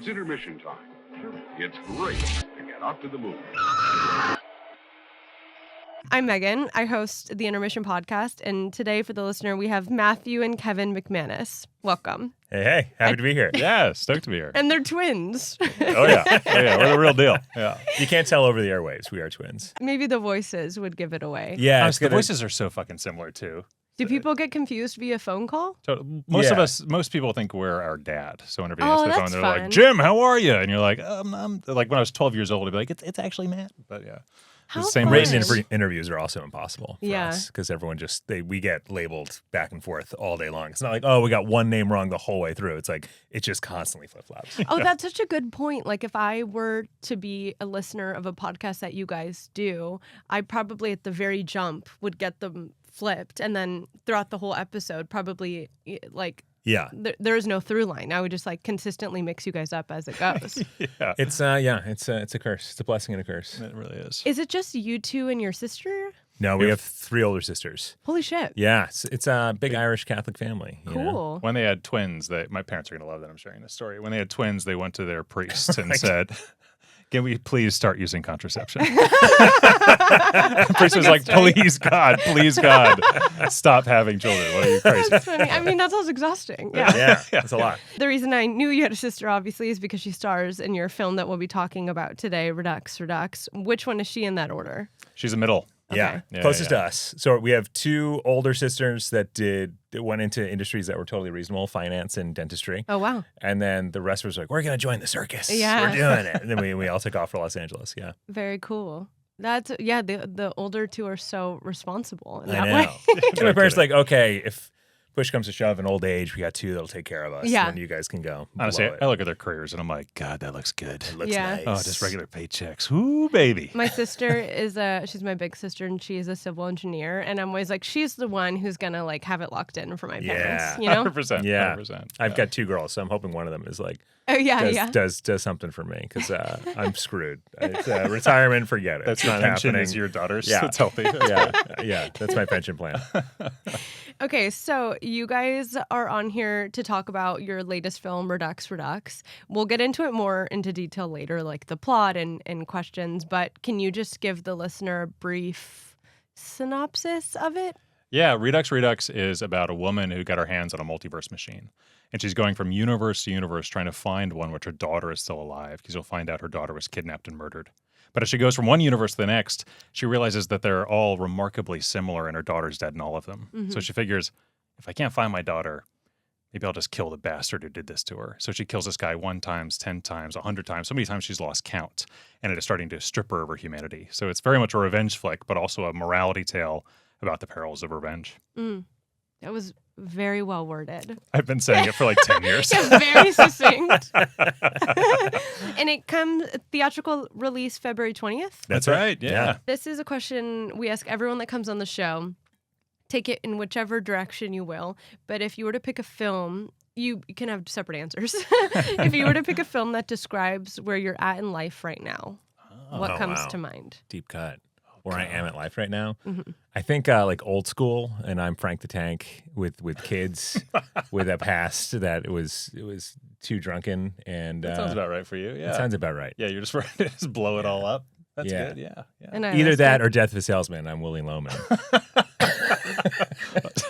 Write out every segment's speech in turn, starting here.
It's intermission time. It's great to get out to the movies. I'm Megan. I host the Intermission Podcast, and today for the listener, we have Matthew and Kevin McManus. Welcome. Hey, happy to be here. Yeah, stoked to be here. And they're twins. Oh yeah, we're the real deal. Yeah, You can't tell over the airwaves. We are twins. Maybe the voices would give it away. Yeah, the voices are so fucking similar too. Do people get confused via phone call? So most people think we're our dad. So whenever you Oh, answer the phone, that's they're fun. like, "Jim, how are you?" And you're like, I'm like when I was 12 years old, I'd be like, "It's actually Matt." But yeah, How the same fun. Written voices. interviews are also impossible for Yeah. us because everyone we get labeled back and forth all day long. It's not like, oh, we got one name wrong the whole way through. It's like, it just constantly flip-flops. Oh, that's such a good point. Like, if I were to be a listener of a podcast that you guys do, I probably at the very jump would get them flipped. And then throughout the whole episode, probably like Yeah. there is no through line. I would just like consistently mix you guys up as it goes. Yeah, It's a curse. It's a blessing and a curse. it really is. Is it just you two and your sister? No, we have 3 older sisters. Holy shit. Yeah, it's a big Irish Catholic family. you know? Cool. When they had twins, my parents are gonna love that I'm sharing this story. When they had twins, they went to their priest and said, "Can we please start using contraception?" The priest was like, please God, stop having children. What are you crazy? That's funny. I mean, that sounds exhausting. Yeah. Yeah, it's a lot. The reason I knew you had a sister, obviously, is because she stars in your film that we'll be talking about today, REDUX. Which one is she in that order? She's a middle. Yeah, Yeah, closest yeah. to us. So we have 2 older sisters that went into industries that were totally reasonable, finance and dentistry. Oh, wow. And then the rest was like, we're going to join the circus. Yeah. We're doing it. And then we all took off for Los Angeles. Yeah. Very cool. That's, yeah, the older two are so responsible in I that know. way. So my parents were like, okay, if push comes to shove in old age, we got 2 that'll take care of us. Yeah. And then you guys can go. Honestly, blow it. I look at their careers and I'm like, God, that looks good. It looks Yeah. nice. Oh, just regular paychecks. Ooh, baby. My sister is she's my big sister, and she is a civil engineer. And I'm always like, she's the one who's going to like have it locked in for my parents, Yeah. you know? 100%. Yeah. 100%. I've got 2 girls, so I'm hoping one of them is like, Oh, yeah, does something for me because I'm screwed. It's retirement, forget it. That's it's your not pension happening. is your daughter's. Yeah. That's healthy. Yeah, that's my pension plan. Okay, so you guys are on here to talk about your latest film, REDUX. We'll get into it more into detail later, like the plot and questions, but can you just give the listener a brief synopsis of it? Yeah, Redux is about a woman who got her hands on a multiverse machine. And she's going from universe to universe trying to find one which her daughter is still alive, because you'll find out her daughter was kidnapped and murdered. But as she goes from one universe to the next, she realizes that they're all remarkably similar and her daughter's dead in all of them. Mm-hmm. So she figures, if I can't find my daughter, maybe I'll just kill the bastard who did this to her. So she kills this guy 1 time, 10 times, 100 times, so many times she's lost count. And it is starting to strip her of her humanity. So it's very much a revenge flick, but also a morality tale about the perils of revenge. That was very well worded. I've been saying it for like 10 years. Yeah, very succinct. And it comes theatrical release February 20th. That's right. Yeah. This is a question we ask everyone that comes on the show. Take it in whichever direction you will. But if you were to pick a film, you can have separate answers. If you were to pick a film that describes where you're at in life right now, what comes wow. to mind? Deep cut. Where I am at life right now. Mm-hmm. I think like old school, and I'm Frank the Tank with kids with a past that it was too drunken, and That sounds about right for you. Yeah. that sounds about right. Yeah, you're just ready to just blow it all up. That's Yeah. good. Yeah. And I Either asked that it- or Death of a Salesman. I'm Willie Loman.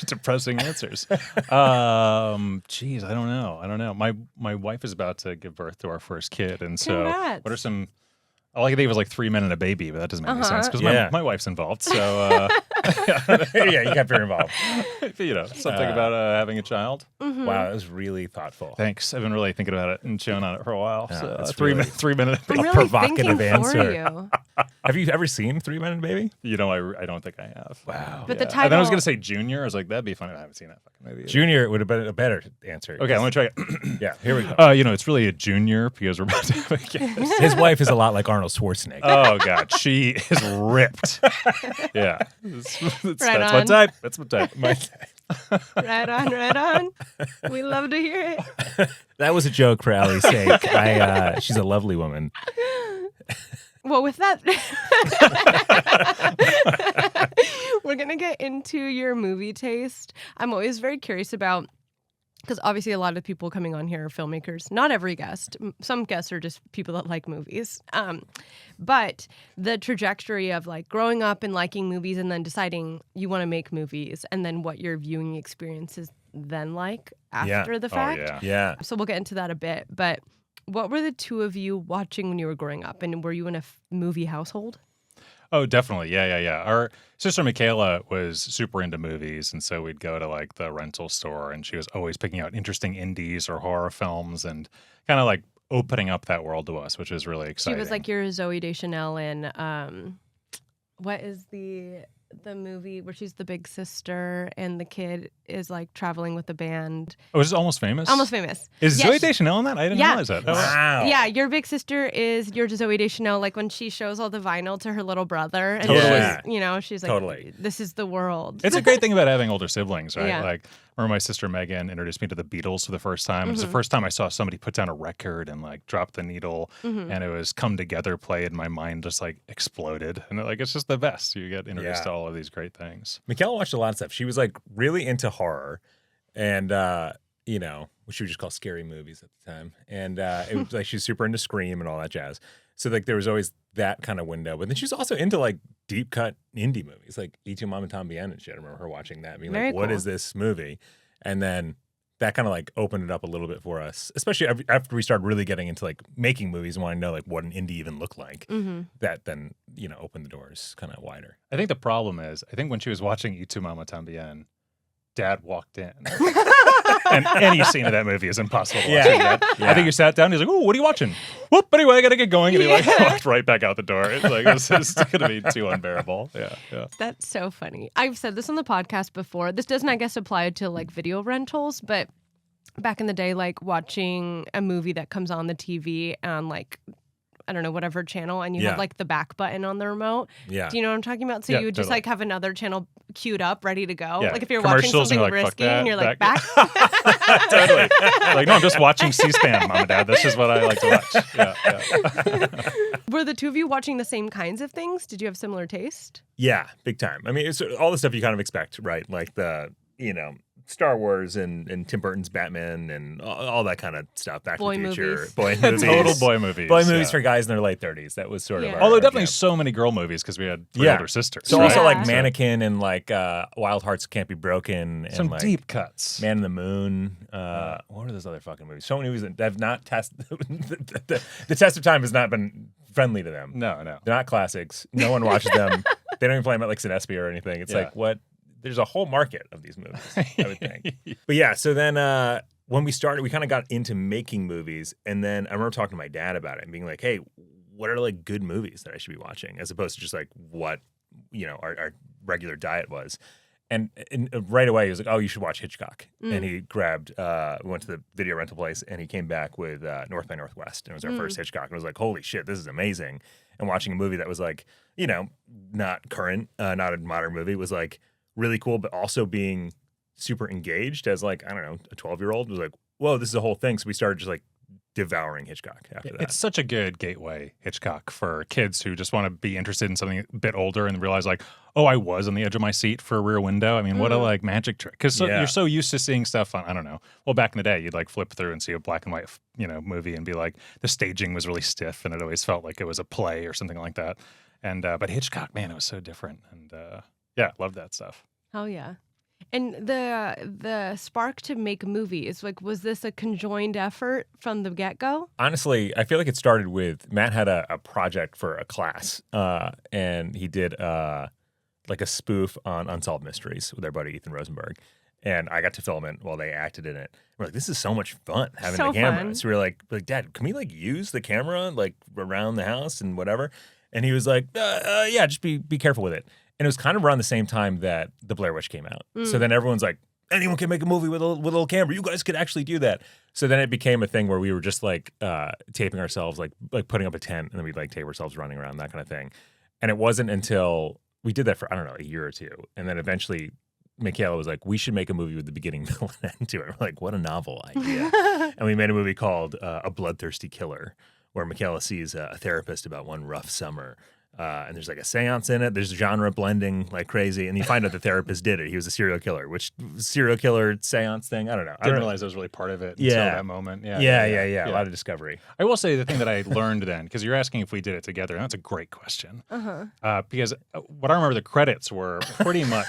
Depressing answers. Geez, I don't know. My wife is about to give birth to our first kid, and so Congrats. what are some? All I could think was like 3 Men and a Baby, but that doesn't make any sense because Yeah. my wife's involved. So Yeah, you got very involved. something about having a child. Mm-hmm. Wow, that was really thoughtful. Thanks. I've been really thinking about it and chewing on it for a while. Yeah, So that's 3 really- 3 Men and a I'm Baby. really provocative thinking answer. for you. Have you ever seen 3 Men and a Baby? You know, I don't think I have. Wow. But the And then I was title- going to say Junior. I was like, that'd be funny. I haven't seen that fucking movie. Junior would have been a better answer. Okay, I'm going to try it. Yeah, here we go. It's really a junior because we're about to have a kid. His wife is a lot like Arnold Schwarzenegger. Oh, God. She is ripped. Yeah. That's my on. type. That's my type. Right on. We love to hear it. That was a joke for Allie's sake. She's a lovely woman. Well, with that, we're going to get into your movie taste. I'm always very curious about because obviously a lot of people coming on here are filmmakers. Not every guest. Some guests are just people that like movies. But the trajectory of like growing up and liking movies and then deciding you want to make movies and then what your viewing experience is then like after the fact. Oh, yeah. Yeah. So we'll get into that a bit. But what were the two of you watching when you were growing up? And were you in a movie household? Oh, definitely. Yeah. Our sister Michaela was super into movies, and so we'd go to like the rental store, and she was always picking out interesting indies or horror films and kind of like opening up that world to us, which is really exciting. She was like your Zooey Deschanel in what is the movie where she's the big sister and the kid is like traveling with the band. Oh, is it Almost Famous? Almost Famous. Is Yeah, Zooey Deschanel in that? I didn't realize that. Oh, Wow. Yeah, your big sister is your Zooey Deschanel, like when she shows all the vinyl to her little brother. And Totally. she's like, Totally. this is the world. It's a great thing about having older siblings, right? Yeah. Like, I remember my sister Megan introduced me to the Beatles for the first time. It was the first time I saw somebody put down a record and like drop the needle, and it was Come Together played, and my mind just like exploded. And like, it's just the best. You get introduced to all of these great things. Michaela watched a lot of stuff. She was like really into horror and, which we just call scary movies at the time. And it was like she's super into Scream and all that jazz. So like there was always that kind of window. But then she was also into like deep cut indie movies, like E2 Mom and Tom Bien and shit. I remember her watching that and being Very like, what cool. is this movie? And then that kind of like opened it up a little bit for us, especially after we started really getting into like making movies and wanting to know like what an indie even looked like. That then, opened the doors kind of wider. I think the problem is, I think when she was watching E2 Mama Tambien, Dad walked in. And any scene of that movie is impossible to watch. Yeah. I think you sat down, he's like, oh, what are you watching? Whoop, anyway, I got to get going. And he like walked right back out the door. It's like, this is going to be too unbearable. Yeah. That's so funny. I've said this on the podcast before. This doesn't, I guess, apply to like video rentals, but back in the day, like watching a movie that comes on the TV on like, I don't know, whatever channel, and you have like the back button on the remote. Yeah. Do you know what I'm talking about? So Yeah, you would just totally. like have another channel queued up, ready to go. Yeah. Like if you're watching Commercials and something you're like, fuck risky and that, you're like, back. back. Totally. Like, no, I'm just watching C-SPAN, Mom and Dad. This is what I like to watch. Yeah. Were the two of you watching the same kinds of things? Did you have similar taste? Yeah, big time. I mean, it's all the stuff you kind of expect, right? Like the, Star Wars and Tim Burton's Batman and all that kind of stuff. Back Boy to the Future. movies. Boy movies. Total boy movies. Boy movies yeah. for guys in their late 30s. That was sort of Yeah. our, Although definitely yeah. so many girl movies because we had three Yeah. older sisters. So right? also like Yeah. Mannequin and like Wild Hearts Can't Be Broken and Some like deep cuts. Man in the Moon. What are those other fucking movies? So many movies that have not tested. the test of time has not been friendly to them. No. They're not classics. No one watches them. They don't even play them at like Cinespia or anything. It's Yeah. like what? There's a whole market of these movies, I would think. But yeah, so then when we started, we kind of got into making movies, and then I remember talking to my dad about it and being like, "Hey, what are like good movies that I should be watching?" As opposed to just like what our regular diet was. And right away he was like, "Oh, you should watch Hitchcock." And he grabbed, we went to the video rental place, and he came back with North by Northwest, and it was our first Hitchcock, and I was like, "Holy shit, this is amazing!" And watching a movie that was like, not current, not a modern movie, was like really cool, but also being super engaged as like, I don't know, a 12-year-old was like, whoa, this is a whole thing. So we started just like devouring Hitchcock after that. It's such a good gateway, Hitchcock, for kids who just want to be interested in something a bit older and realize like, oh, I was on the edge of my seat for a Rear Window. I mean, what a like magic trick. Because you're so used to seeing stuff on, I don't know. Well, back in the day, you'd like flip through and see a black and white, movie and be like, the staging was really stiff and it always felt like it was a play or something like that. And but Hitchcock, man, it was so different. And loved that stuff. Oh yeah. And the spark to make movies, like, was this a conjoined effort from the get-go? Honestly, I feel like it started with Matt had a project for a class, and he did like a spoof on Unsolved Mysteries with our buddy Ethan Rosenberg. And I got to film it while they acted in it. We're like, this is so much fun having So the camera. fun. So we were like, Dad, can we like use the camera like around the house and whatever? And he was like, yeah, just be careful with it. And it was kind of around the same time that The Blair Witch came out. So then everyone's like, anyone can make a movie with a little camera. You guys could actually do that. So then it became a thing where we were just like taping ourselves, like putting up a tent, and then we'd like tape ourselves running around, that kind of thing. And it wasn't until we did that for, I don't know, a year or two. And then eventually Michaela was like, we should make a movie with the beginning, middle, and end to it. We're like, what a novel idea. And we made a movie called A Bloodthirsty Killer, where Michaela sees a therapist about one rough summer. And there's like a seance in it. There's genre blending like crazy. And you find out the therapist did it. He was a serial killer, which serial killer seance thing. I don't know. I Didn't don't realize that was really part of it Yeah. until that moment. Yeah. A lot of discovery. I will say the thing that I learned then, because you're asking if we did it together, and that's a great question. Because what I remember the credits were pretty much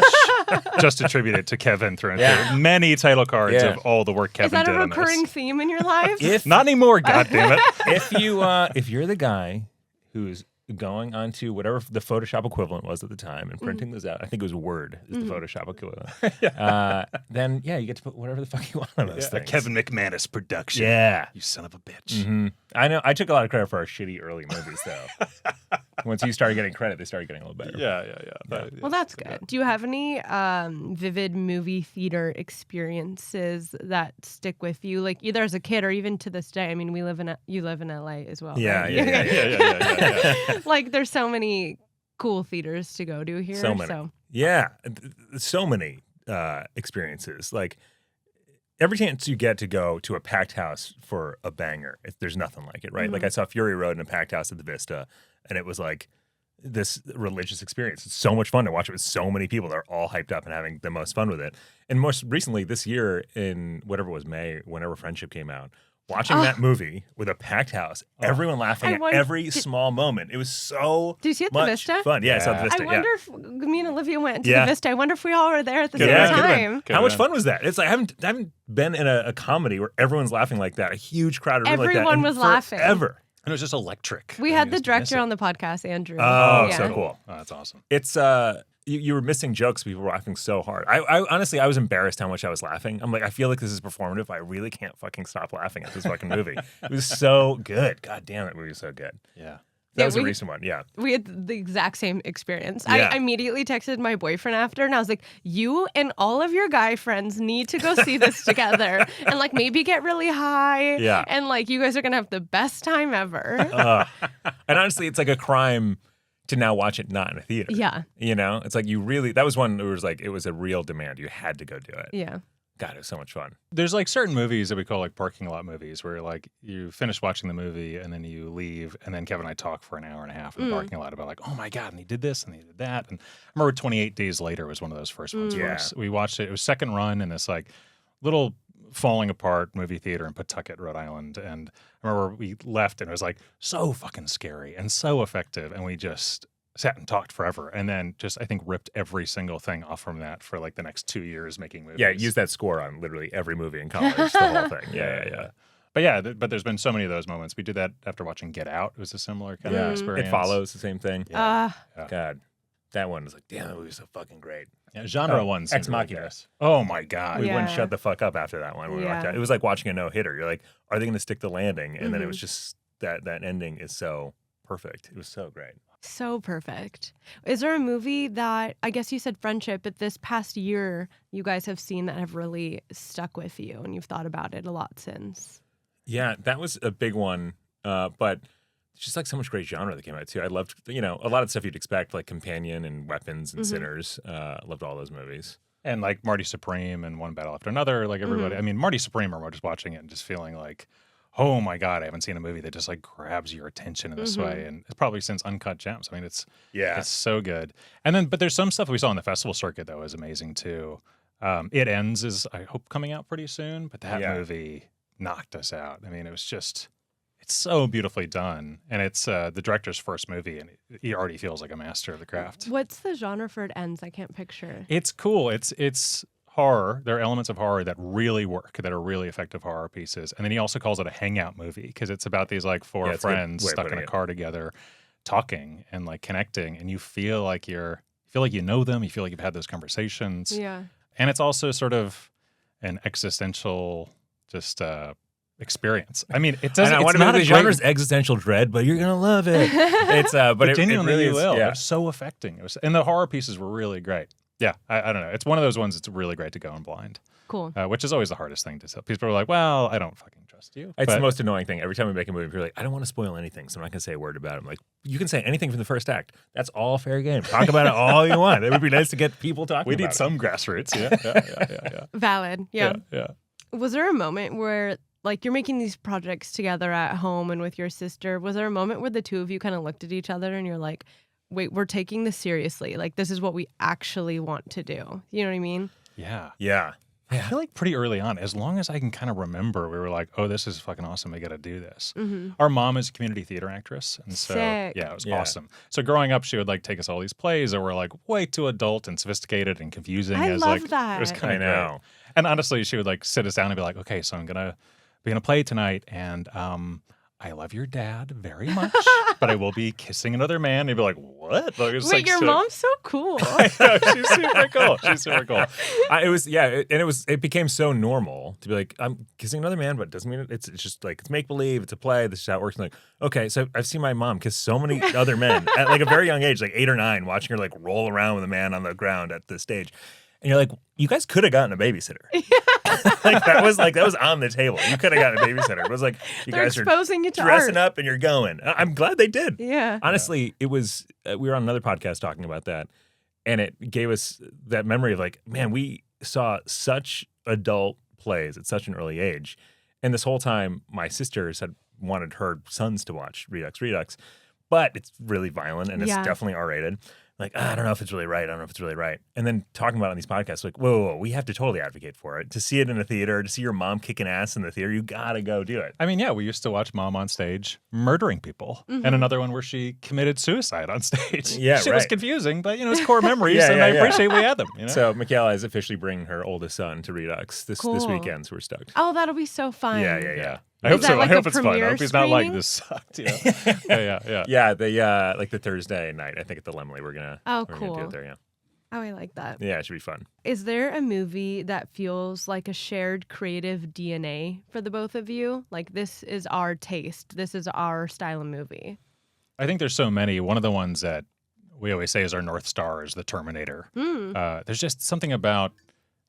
just attributed to Kevin through and through. Many title cards of all the work Kevin Is that did a on this. recurring theme in your life? Not anymore, goddammit. If you're the guy who's going onto whatever the Photoshop equivalent was at the time and printing those out, I think it was Word is the Photoshop equivalent. Then you get to put whatever the fuck you want on those A things. Kevin McManus production. Yeah. You son of a bitch. I know. I took a lot of credit for our shitty early movies, though. Once you started getting credit, they started getting a little better. Yeah. Well, that's good. Do you have any vivid movie theater experiences that stick with you, like either as a kid or even to this day? I mean, you live in LA as well. Yeah, right? yeah. Like, there's so many cool theaters to go to here. So many. Yeah, so many experiences. Like, every chance you get to go to a packed house for a banger, there's nothing like it, right? Like, I saw Fury Road in a packed house at the Vista, and it was like this religious experience. It's so much fun to watch it with so many people. They're all hyped up and having the most fun with it. And most recently this year in whatever it was May, whenever Friendship came out, watching that movie with a packed house, everyone laughing at every small moment. It was so Did you see it at the much Vista? fun. Yeah, I saw the Vista. I wonder if me and Olivia went to Yeah. the Vista. I wonder if we all were there at the Yeah, same could've time. How much fun was that? It's like I haven't been in a comedy where everyone's laughing like that. A huge crowd, like that. Everyone in was laughing. forever. And it was just electric. We had the director on the podcast, Andrew. Oh, Yeah. so cool. Oh, that's awesome. It's you were missing jokes. People were laughing so hard. I honestly I was embarrassed how much I was laughing. I'm like, I feel like this is performative. I really can't fucking stop laughing at this fucking movie. It was so good. God damn it, movie was so good. Yeah. That was a recent one. Yeah. We had the exact same experience. Yeah. I immediately texted my boyfriend after, and I was like, you and all of your guy friends need to go see this together and like maybe get really high. Yeah. And like you guys are going to have the best time ever. And honestly, it's like a crime to now watch it not in a theater. Yeah. You know, it's like that was one that was like, it was a real demand. You had to go do it. Yeah. God, it was so much fun. There's like certain movies that we call like parking lot movies where like you finish watching the movie and then you leave and then Kevin and I talk for an hour and a half in the parking lot about like, oh my God, and he did this and he did that. And I remember 28 Days Later was one of those first ones for Yeah. us. We watched it. It was second run in this like little falling apart movie theater in Pawtucket, Rhode Island. And I remember we left and it was like so fucking scary and so effective. And we just sat and talked forever and then just I think ripped every single thing off from that for like the next 2 years making movies. Yeah, use that score on literally every movie in college, the whole thing. Yeah. But yeah, but there's been so many of those moments. We did that after watching Get Out. It was a similar kind of experience. It Follows, the same thing. Yeah. God, that one was like, damn, that movie was so fucking great. Yeah, genre ones. Ex Machina. Oh my God. We Yeah. wouldn't shut the fuck up after that one. When we walked out. It was like watching a no-hitter. You're like, are they going to stick the landing? And then it was just that ending is so perfect. It was so great. So perfect. Is there a movie that, I guess you said Friendship, but this past year you guys have seen that have really stuck with you and you've thought about it a lot since? Yeah, that was a big one. But it's just like so much great genre that came out too. I loved, a lot of stuff you'd expect, like Companion and Weapons and Sinners. Loved all those movies. And like Marty Supreme and One Battle After Another, like everybody. I mean, Marty Supreme, or just watching it and just feeling like, oh my God, I haven't seen a movie that just like grabs your attention in this way. And it's probably since Uncut Gems. I mean, it's so good. And then, but there's some stuff we saw on the festival circuit that was amazing too. It Ends is, I hope, coming out pretty soon, but that movie knocked us out. I mean, it was just, it's so beautifully done. And it's the director's first movie, and he already feels like a master of the craft. What's the genre for It Ends? I can't picture. It's cool. It's horror. There are elements of horror that really work, that are really effective horror pieces. And then he also calls it a hangout movie because it's about these like four friends stuck in a car together, talking and like connecting, and you feel like you know them. You feel like you've had those conversations. Yeah. And it's also sort of an existential just experience. I mean, it doesn't. It's not the a genre's existential dread, but you're gonna love it. It's but it genuinely really you will. Yeah. It's so affecting. And the horror pieces were really great. Yeah, I don't know. It's one of those ones that's really great to go in blind. Cool. Which is always the hardest thing to tell. People are like, well, I don't fucking trust you. It's the most annoying thing. Every time we make a movie, you're like, I don't want to spoil anything, so I'm not going to say a word about it. I'm like, you can say anything from the first act. That's all fair game. Talk about it all you want. It would be nice to get people talking we about it. We need some grassroots. Yeah. Valid. Yeah. Yeah. Was there a moment where, like, you're making these projects together at home and with your sister, was there a moment where the two of you kind of looked at each other and you're like, wait, we're taking this seriously. Like, this is what we actually want to do. You know what I mean? Yeah. Yeah. I feel like pretty early on, as long as I can kind of remember, we were like, oh, this is fucking awesome. We got to do this. Our mom is a community theater actress. And so, Sick. yeah, it was awesome. So growing up, she would like take us all these plays that were like way too adult and sophisticated and confusing. I as love like, that. It was kind I of know. great. And honestly, she would like sit us down and be like, okay, so I'm going to be in a play tonight. And I love your dad very much, but I will be kissing another man. And you'd be like, what? Like, it's Wait, like your so- mom's so cool. I know, she's super cool. She's super cool. It became so normal to be like, I'm kissing another man, but it doesn't mean it's just like, it's make believe, it's a play, this is how it works. And like, okay, so I've seen my mom kiss so many other men at like a very young age, like 8 or 9, watching her like roll around with a man on the ground at the stage. And you're like, you guys could have gotten a babysitter. that was on the table. You could have gotten a babysitter. It was like, you They're guys are exposing you to dressing art. up and you're going. I'm glad they did. Yeah. Honestly, it was, we were on another podcast talking about that, and it gave us that memory of like, man, we saw such adult plays at such an early age. And this whole time, my sisters had wanted her sons to watch Redux, but it's really violent and it's Yeah. definitely R-rated. Like, I don't know if it's really right. I don't know if it's really right. And then talking about it on these podcasts, like, whoa, we have to totally advocate for it. To see it in a theater, to see your mom kicking ass in the theater, you gotta go do it. I mean, yeah, we used to watch Mom on stage murdering people, and another one where she committed suicide on stage. Yeah, Shit was right. confusing, but it's core memories, Yeah, and yeah, I yeah. appreciate we had them. So Michaela is officially bringing her oldest son to Redux this Cool. weekend, so we're stoked. Oh, that'll be so fun. Yeah. I Is hope that so. like I a hope it's fun. I premiere hope he's not like screening? this sucked. Yeah. Yeah, they like the Thursday night, I think at the Lemley, we're gonna Oh, do cool. it there. Yeah, Oh, I like that. yeah, it should be fun. Is there a movie that feels like a shared creative DNA for the both of you? Like, this is our taste. This is our style of movie. I think there's so many. One of the ones that we always say is our North Star is the Terminator. There's just something about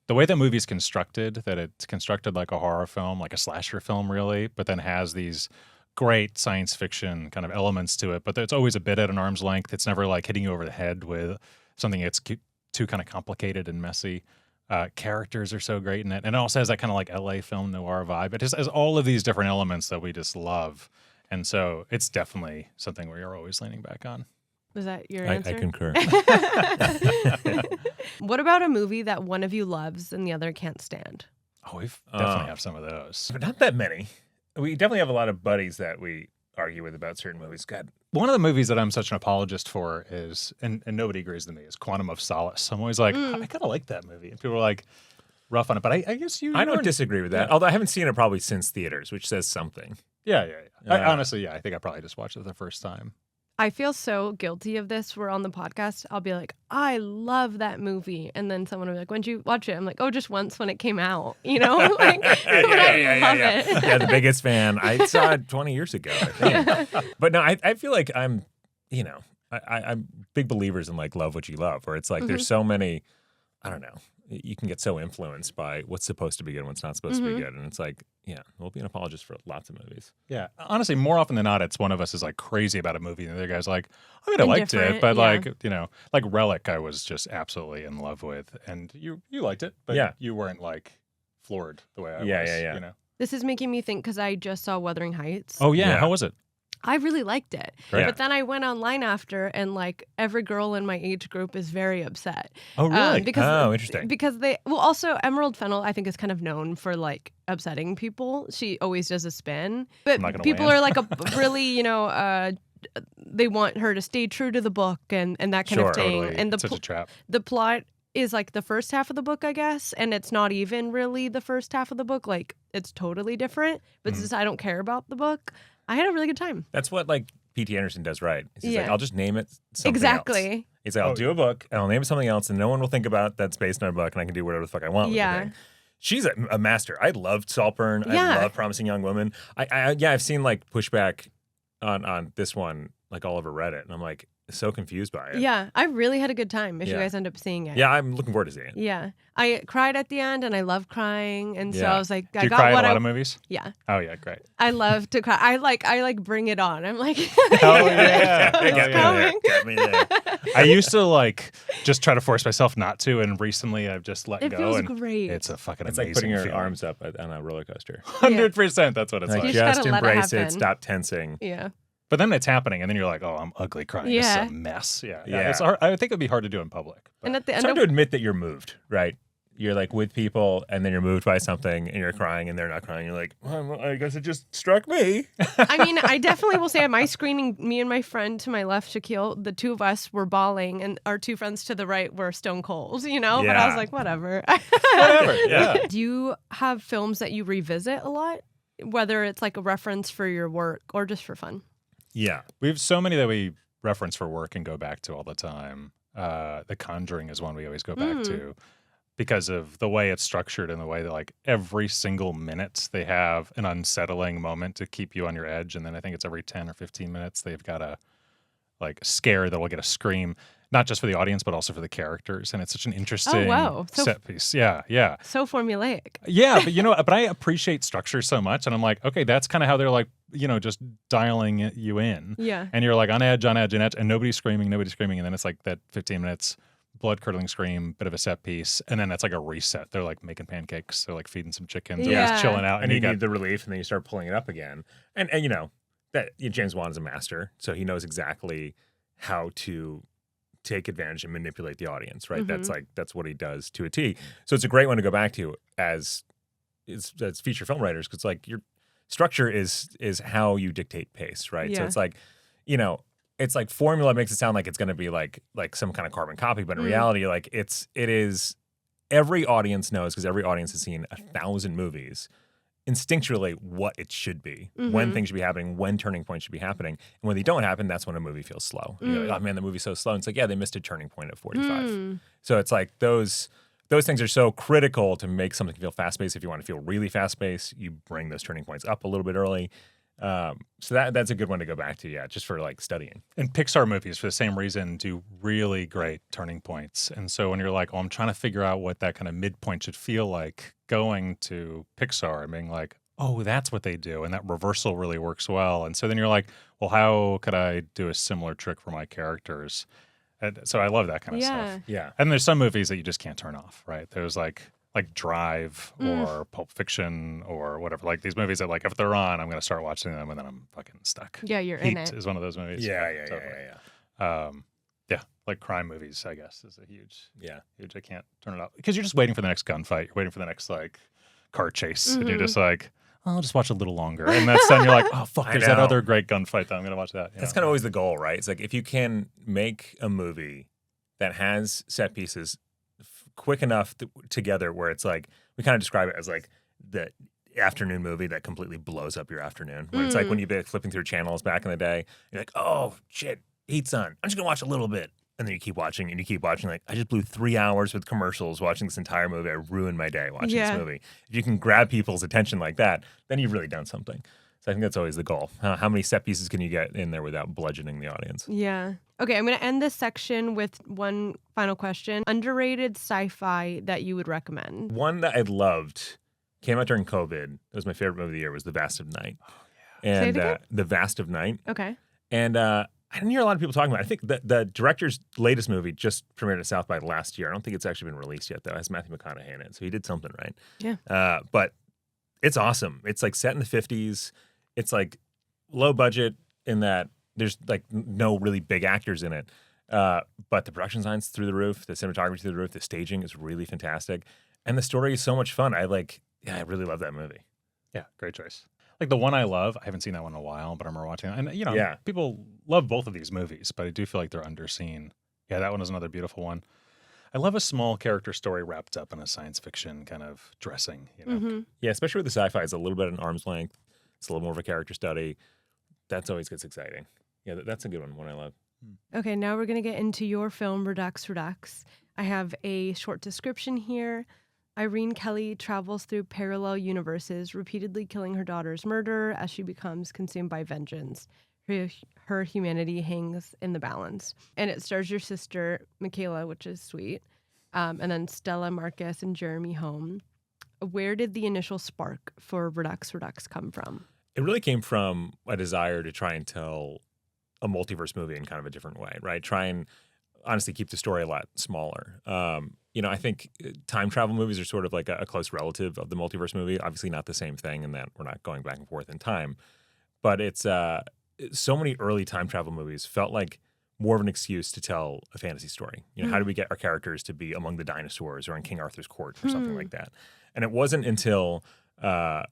the way that movie's constructed, that it's constructed like a horror film, like a slasher film, really, but then has these great science fiction kind of elements to it. But it's always a bit at an arm's length. It's never like hitting you over the head with something that's too kind of complicated and messy. Characters are so great in it. And it also has that kind of like LA film noir vibe. It just has all of these different elements that we just love. And so it's definitely something we are always leaning back on. Was that your I answer? concur. What about a movie that one of you loves and the other can't stand? Oh, we definitely have some of those. But not that many. We definitely have a lot of buddies that we argue with about certain movies. God, One of the movies that I'm such an apologist for is, and nobody agrees with me, is Quantum of Solace. I'm always like, I kind of like that movie. And people are like, rough on it. But I guess you I don't aren't- disagree with that. Yeah. Although I haven't seen it probably since theaters, which says something. Yeah. Honestly, I think I probably just watched it the first time. I feel so guilty of this. We're on the podcast. I'll be like, I love that movie. And then someone will be like, when'd you watch it? I'm like, oh, just once when it came out, you know? Like, but I love it. Yeah, the biggest fan. I saw it 20 years ago, I think. But no, I feel like I'm big believers in like love what you love, where it's like there's so many, I don't know, you can get so influenced by what's supposed to be good and what's not supposed to be good. And it's like, yeah, we'll be an apologist for lots of movies. Yeah. Honestly, more often than not, it's one of us is like crazy about a movie. And the other guy's like, I mean, I liked it. Indifferent, But yeah. like, like Relic, I was just absolutely in love with. And you liked it. But Yeah. you weren't like floored the way I was. Yeah. You know? This is making me think because I just saw Wuthering Heights. Oh, yeah. Yeah. How was it? I really liked it. Great. But then I went online after, and like every girl in my age group is very upset. Oh, really? Because, interesting. Because also Emerald Fennell, I think, is kind of known for like upsetting people. She always does a spin. But I'm not gonna people land. are like really, they want her to stay true to the book and that kind Sure, of thing. Totally. And It's such a trap. the plot is like the first half of the book, I guess, and it's not even really the first half of the book. Like it's totally different. But since I don't care about the book, I had a really good time. That's what like P.T. Anderson does right. He's like, Yeah. I'll just name it something else. Exactly. He's like, I'll do a book and I'll name it something else and no one will think about that's based on a book and I can do whatever the fuck I want with Yeah. the thing. She's a master. I loved Saltburn. Yeah. I love Promising Young Woman. I've seen like pushback on this one like all over Reddit and I'm like so confused by it. Yeah, I really had a good time if you Yeah. guys end up seeing it. Yeah, I'm looking forward to seeing it. Yeah. I cried at the end and I love crying. And so Yeah. I was like, Do I you got cry in what a lot I of movies? Yeah. Oh, yeah. Great. I love to cry. I like bring it on. I'm like, Oh, yeah. It got me it's there. coming. Got me there. I used to like just try to force myself not to, and recently I've just let It go. feels and great. It's a fucking It's amazing like putting your feeling. arms up on a roller coaster. 100%. That's what it's Like, You like. just just gotta let it embrace it. happen. Stop tensing. Yeah. But then it's happening, and then you're like, oh, I'm ugly crying. This Yeah. is a mess. Yeah. Yeah. It's hard, I think it'd be hard to do in public. But. And at the It's end hard of to admit that you're moved, right? You're like with people, and then you're moved by something, and you're crying, and they're not crying. You're like, well, I guess it just struck me. I mean, I definitely will say at my screening, me and my friend to my left, Shaquille, the two of us were bawling, and our two friends to the right were stone cold, you know? But I was Yeah. like, whatever. Whatever. Yeah. Do you have films that you revisit a lot? Whether it's like a reference for your work or just for fun? Yeah. We have so many that we reference for work and go back to all the time. The Conjuring is one we always go back to because of the way it's structured and the way that like every single minute they have an unsettling moment to keep you on your edge. And then I think it's every 10 or 15 minutes they've got a like scare that will get a scream, not just for the audience, but also for the characters. And it's such an interesting wow. So set piece. Yeah. Yeah. So formulaic. Yeah, but but I appreciate structure so much, and I'm like, okay, that's kind of how they're like, just dialing you in, Yeah. and you're like on edge, on edge, on edge, and nobody's screaming, and then it's like that 15 minutes, blood curdling scream, bit of a set piece, and then that's like a reset. They're like making pancakes, they're like feeding some chickens, they're Yeah. just chilling out, And and you you got need the relief, and then you start pulling it up again. And that James Wan is a master, so he knows exactly how to take advantage and manipulate the audience, right? That's what he does to a T. So it's a great one to go back to as feature film writers, because like your structure is how you dictate pace, right? So Yeah. it's like, it's like formula makes it sound like it's going to be like some kind of carbon copy, but in reality, like it is every audience knows, because every audience has seen 1,000 movies, instinctually what it should be, when things should be happening, when turning points should be happening. And when they don't happen, that's when a movie feels slow. You're like, oh man, the movie's so slow. And it's like, yeah, they missed a turning point at 45. So it's like those things are so critical to make something feel fast-paced. If you want to feel really fast-paced, you bring those turning points up a little bit early. So that's a good one to go back to, yeah, just for like studying. And Pixar movies, for the same reason, do really great turning points. And so when you're like, oh, I'm trying to figure out what that kind of midpoint should feel like, going to Pixar and being like, oh, that's what they do. And that reversal really works well. And so then you're like, well, how could I do a similar trick for my characters? And so I love that kind of stuff. Yeah. And there's some movies that you just can't turn off, right? There's like Drive or Pulp Fiction or whatever. Like these movies that like if they're on, I'm going to start watching them and then I'm fucking stuck. Yeah, you're Heat in it. is one of those movies. Yeah. Totally. Yeah, like crime movies, I guess, is a huge. Yeah. I can't turn it off because you're just waiting for the next gunfight. You're waiting for the next like car chase, and you're just like, oh, I'll just watch a little longer. And that's then you're like, oh fuck, I there's that know. other great gunfight that I'm gonna watch that. That's kind of always the goal, right? It's like if you can make a movie that has set pieces quick enough together where it's like, we kind of describe it as like the afternoon movie that completely blows up your afternoon. Where it's like when you've been flipping through channels back in the day, you're like, oh shit, heat's on. I'm just gonna watch a little bit. And then you keep watching and you keep watching. Like, I just blew 3 hours with commercials watching this entire movie. I ruined my day watching this movie. If you can grab people's attention like that, then you've really done something. So I think that's always the goal. How many set pieces can you get in there without bludgeoning the audience? Yeah. Okay, I'm going to end this section with one final question. Underrated sci-fi that you would recommend? One that I loved came out during COVID. It was my favorite movie of the year. Was The Vast of Night. Say it And again? The Vast of Night. Okay. And I didn't hear a lot of people talking about it. I think the director's latest movie just premiered at South by last year. I don't think it's actually been released yet, though. It has Matthew McConaughey in it, so he did something right. Yeah. But it's awesome. It's like set in the 50s. It's like low budget in that there's like no really big actors in it. But the production design's through the roof, the cinematography through the roof, the staging is really fantastic. And the story is so much fun. I really love that movie. Yeah, great choice. Like the one I love, I haven't seen that one in a while, but I remember watching it. And, Yeah. people love both of these movies, but I do feel like they're underseen. Yeah, that one is another beautiful one. I love a small character story wrapped up in a science fiction kind of dressing, Yeah, especially with the sci-fi, it's a little bit at an arm's length. It's a little more of a character study. That's always gets exciting. Yeah, that's a good one I love. Okay, now we're going to get into your film, Redux. I have a short description here. Irene Kelly travels through parallel universes, repeatedly killing her daughter's murderer as she becomes consumed by vengeance. Her humanity hangs in the balance. And it stars your sister, Michaela, which is sweet, and then Stella Marcus and Jeremy Home. Where did the initial spark for Redux come from? It really came from a desire to try and tell a multiverse movie in kind of a different way, right? Try and honestly keep the story a lot smaller. I think time travel movies are sort of like a close relative of the multiverse movie. Obviously not the same thing in that we're not going back and forth in time. But it's so many early time travel movies felt like more of an excuse to tell a fantasy story. You know, how do we get our characters to be among the dinosaurs or in King Arthur's court or something like that? And it wasn't until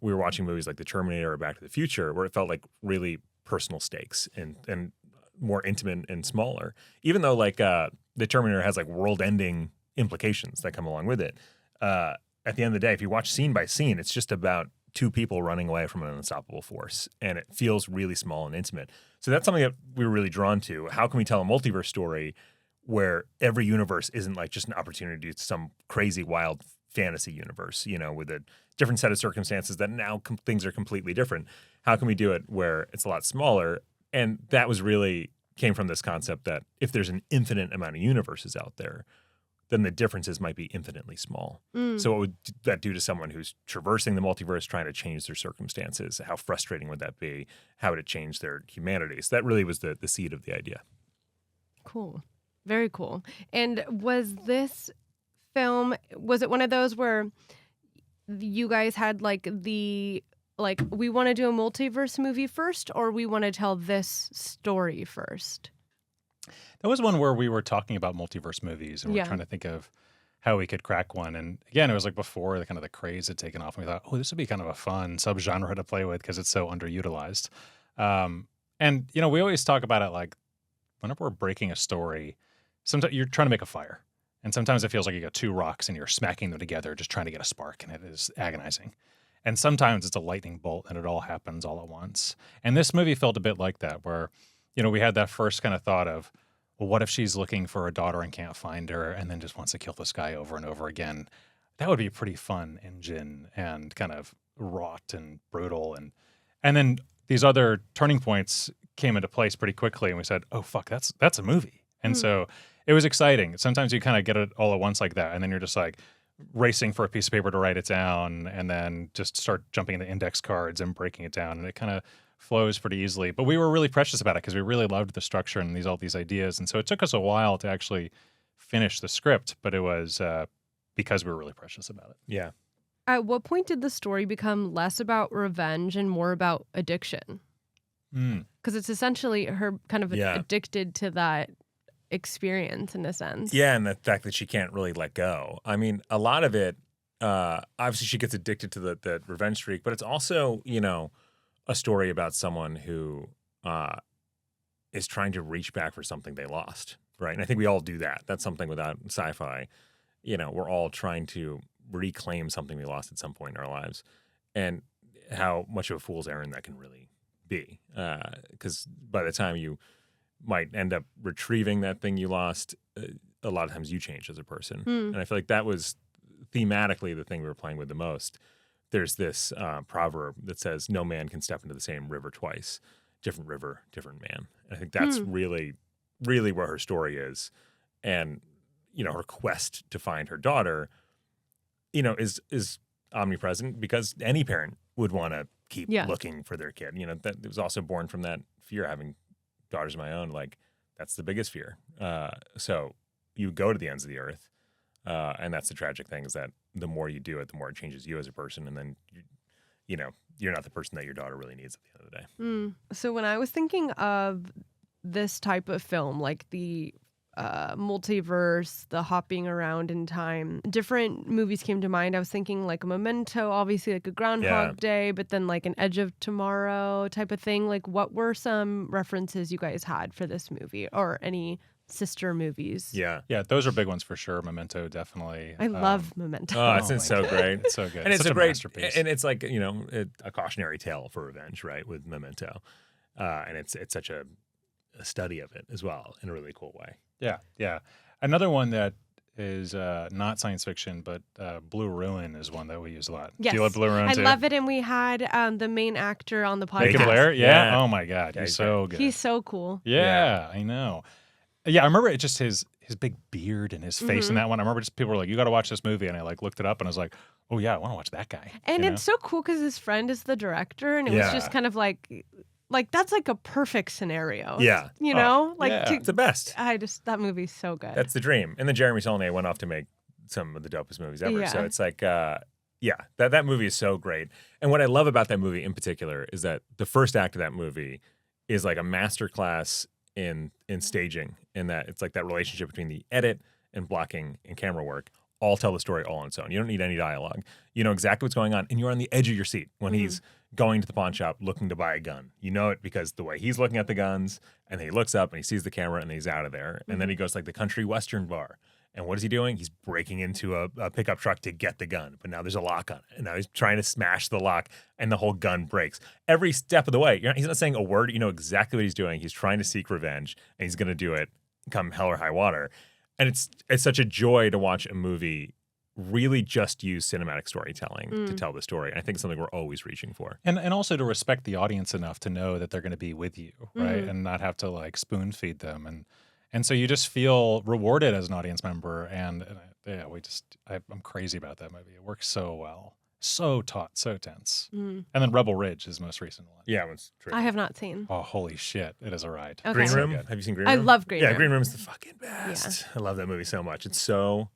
we were watching movies like The Terminator or Back to the Future where it felt like really personal stakes and more intimate and smaller. Even though like The Terminator has like world-ending implications that come along with it. At the end of the day, if you watch scene by scene, it's just about two people running away from an unstoppable force, and it feels really small and intimate. So that's something that we were really drawn to. How can we tell a multiverse story where every universe isn't like just an opportunity to some crazy, wild fantasy universe, you know, with a different set of circumstances that now things are completely different? How can we do it where it's a lot smaller? And that was really came from this concept that if there's an infinite amount of universes out there, then the differences might be infinitely small. So what would that do to someone who's traversing the multiverse, trying to change their circumstances? How frustrating would that be? How would it change their humanity? So that really was the seed of the idea. Cool. Very cool. And was this film, was it one of those where you guys had like we want to do a multiverse movie first, or we want to tell this story first? That was one where we were talking about multiverse movies and we're trying to think of how we could crack one. And again, it was like before the kind of the craze had taken off. And we thought, oh, this would be kind of a fun subgenre to play with because it's so underutilized. And, you know, we always talk about it like whenever we're breaking a story, sometimes you're trying to make a fire. And sometimes it feels like you got two rocks and you're smacking them together, just trying to get a spark. And it is agonizing. And sometimes it's a lightning bolt and it all happens all at once. And this movie felt a bit like that, where, you know, we had that first kind of thought of, well, what if she's looking for a daughter and can't find her and then just wants to kill this guy over and over again? That would be a pretty fun engine and kind of wrought and brutal. And then these other turning points came into place pretty quickly and we said, oh, fuck, that's a movie. And so it was exciting. Sometimes you kind of get it all at once like that. And then you're just like racing for a piece of paper to write it down and then just start jumping into index cards and breaking it down. And it kind of flows pretty easily. But we were really precious about it because we really loved the structure and all these ideas. And so it took us a while to actually finish the script, but it was because we were really precious about it. Yeah. At what point did the story become less about revenge and more about addiction? Because it's essentially her kind of addicted to that experience in a sense. Yeah, and the fact that she can't really let go. I mean, a lot of it, obviously she gets addicted to the revenge streak, but it's also, you know, a story about someone who is trying to reach back for something they lost, right? And I think we all do that. That's something without sci-fi. You know, we're all trying to reclaim something we lost at some point in our lives, and how much of a fool's errand that can really be. Because by the time you might end up retrieving that thing you lost, a lot of times you change as a person. And I feel like that was thematically the thing we were playing with the most. There's this proverb that says, no man can step into the same river twice. Different river, different man. And I think that's really, really where her story is. And, you know, her quest to find her daughter, you know, is omnipresent because any parent would want to keep looking for their kid. You know, that it was also born from that fear, having daughters of my own. Like, that's the biggest fear. So you go to the ends of the earth. And that's the tragic thing, is that the more you do it, the more it changes you as a person. And then, you know, you're not the person that your daughter really needs at the end of the day. So when I was thinking of this type of film, like the multiverse, the hopping around in time, different movies came to mind. I was thinking like a Memento, obviously like a Groundhog Day, but then like an Edge of Tomorrow type of thing. Like, what were some references you guys had for this movie, or any sister movies? Yeah. Those are big ones for sure. Memento, definitely. I love Memento. Oh, it's so great. It's so good. And it's such a great masterpiece. And it's like, you know, a cautionary tale for revenge, right? With Memento. And it's such a study of it as well in a really cool way. Yeah. Another one that is not science fiction, but Blue Ruin is one that we use a lot. Yes. Do you love Blue Ruin too? I love it, and we had the main actor on the podcast. Macon Blair? Yeah. Yeah. Oh my God, he's so good. He's so cool. Yeah, I know. Yeah, I remember it just his big beard and his face in that one. I remember just people were like, you got to watch this movie. And I like looked it up and I was like, oh yeah, I want to watch that guy. And it's so cool because his friend is the director, and it was just kind of like that's like a perfect scenario. Yeah. You know? It's the best. That movie's so good. That's the dream. And then Jeremy Saulnier went off to make some of the dopest movies ever. Yeah. So it's like, that movie is so great. And what I love about that movie in particular is that the first act of that movie is like a masterclass in staging, in that it's like that relationship between the edit and blocking and camera work all tell the story all on its own. You don't need any dialogue. You know exactly what's going on, and you're on the edge of your seat when he's going to the pawn shop looking to buy a gun. You know it because the way he's looking at the guns, and then he looks up and he sees the camera and he's out of there. And then he goes to like the country western bar. And what is he doing? He's breaking into a pickup truck to get the gun. But now there's a lock on it. And now he's trying to smash the lock, and the whole gun breaks. Every step of the way, he's not saying a word. You know exactly what he's doing. He's trying to seek revenge, and he's going to do it come hell or high water. And it's such a joy to watch a movie really just use cinematic storytelling to tell the story. I think it's something we're always reaching for. And also to respect the audience enough to know that they're going to be with you, right? And not have to like spoon feed them. And so you just feel rewarded as an audience member. And yeah, I'm crazy about that movie. It works so well. So taut, so tense. And then Rebel Ridge is the most recent one. Yeah, it was true. I have not seen. Oh, holy shit. It is a ride. Okay. Green So Room? good. Have you seen Green Room? I love Green Room. Yeah, Green Room is the fucking best. I love that movie so much. It's so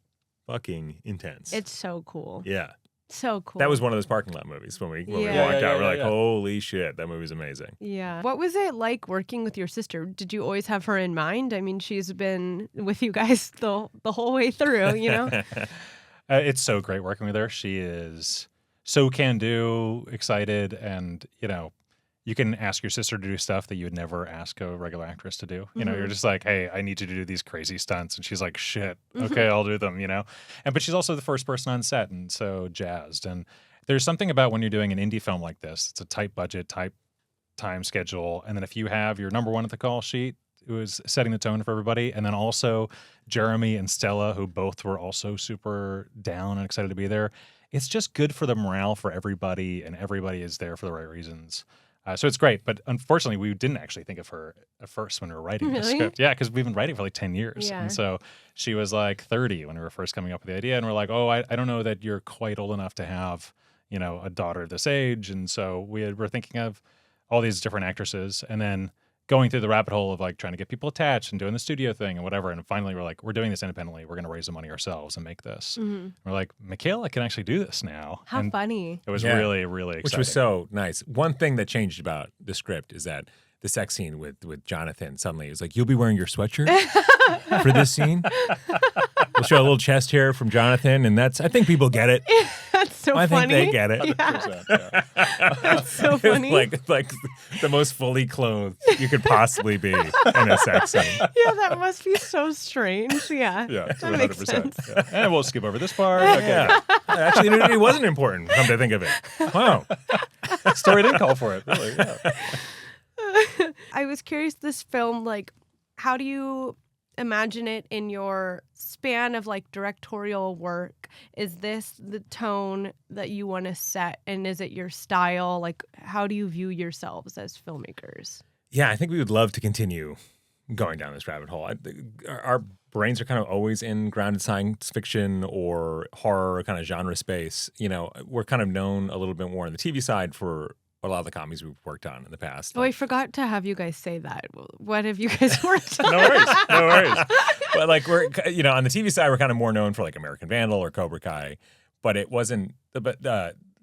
fucking intense. It's so cool. Yeah. So cool. That was one of those parking lot movies when we Yeah. walked out. We're like, yeah. holy shit, that movie's amazing. Yeah. What was it like working with your sister? Did you always have her in mind? I mean, she's been with you guys the whole way through, you know? It's so great working with her. She is so can-do, excited, and, you can ask your sister to do stuff that you would never ask a regular actress to do. You know, you're just like, hey, I need you to do these crazy stunts. And she's like, shit, okay, I'll do them, But she's also the first person on set and so jazzed. And there's something about when you're doing an indie film like this, it's a tight budget, tight time schedule. And then if you have your number one at the call sheet, it was setting the tone for everybody. And then also Jeremy and Stella, who both were also super down and excited to be there. It's just good for the morale for everybody, and everybody is there for the right reasons. So it's great, but unfortunately, we didn't actually think of her at first when we were writing the script. Yeah, because we've been writing for like 10 years. Yeah. And so she was like 30 when we were first coming up with the idea. And we're like, oh, I don't know that you're quite old enough to have, a daughter this age. And so we're thinking of all these different actresses, and then going through the rabbit hole of like trying to get people attached and doing the studio thing and whatever. And finally, we're like, we're doing this independently. We're going to raise the money ourselves and make this. We're like, Michaela can actually do this now. How and funny. It was really, really exciting. Which was so nice. One thing that changed about the script is that the sex scene with Jonathan, suddenly it was like, you'll be wearing your sweatshirt for this scene. We'll show a little chest hair from Jonathan, and I think people get it. That's so I funny. think they get it. Yeah. That's so funny. like the most fully clothed you could possibly be in a sex scene. Yeah, that must be so strange. Yeah. Yeah, That makes 100%. sense. Yeah. And we'll skip over this part. Okay. Yeah. Actually, it wasn't important, come to think of it. Wow. Story didn't call for it, really. Yeah. I was curious, this film, like, how do you imagine it in your span of like directorial work? Is this the tone that you want to set, and is it your style? Like, how do you view yourselves as filmmakers? Yeah, I think we would love to continue going down this rabbit hole. Our brains are kind of always in grounded science fiction or horror kind of genre space. We're kind of known a little bit more on the TV side for a lot of the comedies we've worked on in the past. Oh, I forgot to have you guys say that. What have you guys worked on? No worries. But like we're on the TV side, we're kind of more known for like American Vandal or Cobra Kai, but it wasn't. But